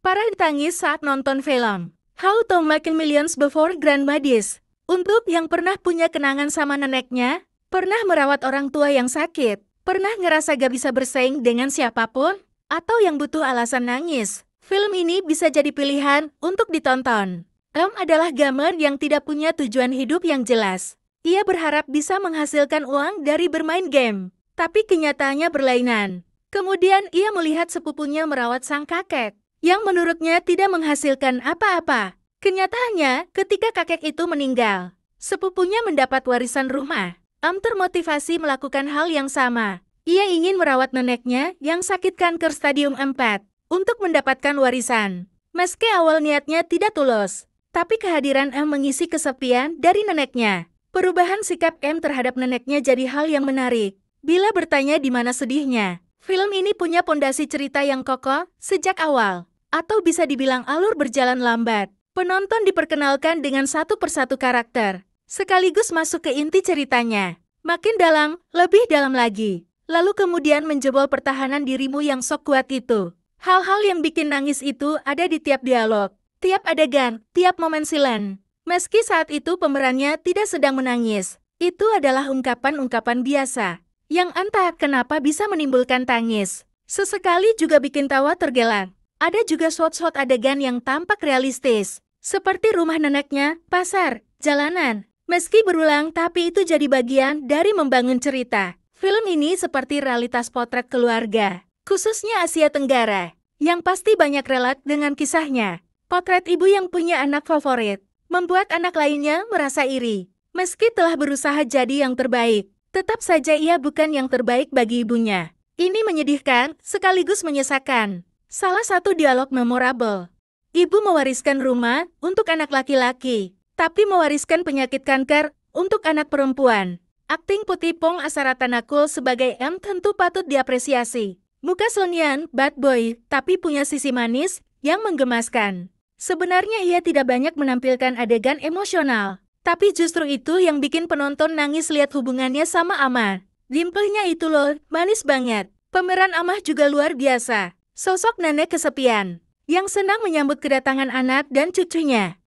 Para tangis saat nonton film How to Make Millions Before Grandma Dies. Untuk yang pernah punya kenangan sama neneknya, pernah merawat orang tua yang sakit, pernah ngerasa gak bisa bersaing dengan siapapun, atau yang butuh alasan nangis, film ini bisa jadi pilihan untuk ditonton. Adalah gamer yang tidak punya tujuan hidup yang jelas. Ia berharap bisa menghasilkan uang dari bermain game, tapi kenyataannya berlainan. Kemudian ia melihat sepupunya merawat sang kakek, yang menurutnya tidak menghasilkan apa-apa. Kenyataannya, ketika kakek itu meninggal, sepupunya mendapat warisan rumah. Termotivasi melakukan hal yang sama. Ia ingin merawat neneknya yang sakit kanker stadium 4 untuk mendapatkan warisan. Meski awal niatnya tidak tulus, tapi kehadiran mengisi kesepian dari neneknya. Perubahan sikap terhadap neneknya jadi hal yang menarik. Bila bertanya di mana sedihnya, film ini punya pondasi cerita yang kokoh sejak awal. Atau bisa dibilang alur berjalan lambat. Penonton diperkenalkan dengan satu persatu karakter, sekaligus masuk ke inti ceritanya. Makin dalam, lebih dalam lagi. Lalu kemudian menjebol pertahanan dirimu yang sok kuat itu. Hal-hal yang bikin nangis itu ada di tiap dialog, tiap adegan, tiap momen silen. Meski saat itu pemerannya tidak sedang menangis, itu adalah ungkapan-ungkapan biasa, yang entah kenapa bisa menimbulkan tangis. Sesekali juga bikin tawa tergelak. Ada juga shot-shot adegan yang tampak realistis, seperti rumah neneknya, pasar, jalanan. Meski berulang, tapi itu jadi bagian dari membangun cerita. Film ini seperti realitas potret keluarga, khususnya Asia Tenggara, yang pasti banyak relate dengan kisahnya. Potret ibu yang punya anak favorit, membuat anak lainnya merasa iri. Meski telah berusaha jadi yang terbaik, tetap saja ia bukan yang terbaik bagi ibunya. Ini menyedihkan, sekaligus menyesakan. Salah satu dialog memorable. Ibu mewariskan rumah untuk anak laki-laki, tapi mewariskan penyakit kanker untuk anak perempuan. Akting Putipong Asaratanakul sebagai tentu patut diapresiasi. Muka Sonyan, bad boy, tapi punya sisi manis yang menggemaskan. Sebenarnya ia tidak banyak menampilkan adegan emosional, tapi justru itu yang bikin penonton nangis lihat hubungannya sama Amah. Dimplenya itu loh, manis banget. Pemeran Amah juga luar biasa. Sosok nenek kesepian, yang senang menyambut kedatangan anak dan cucunya.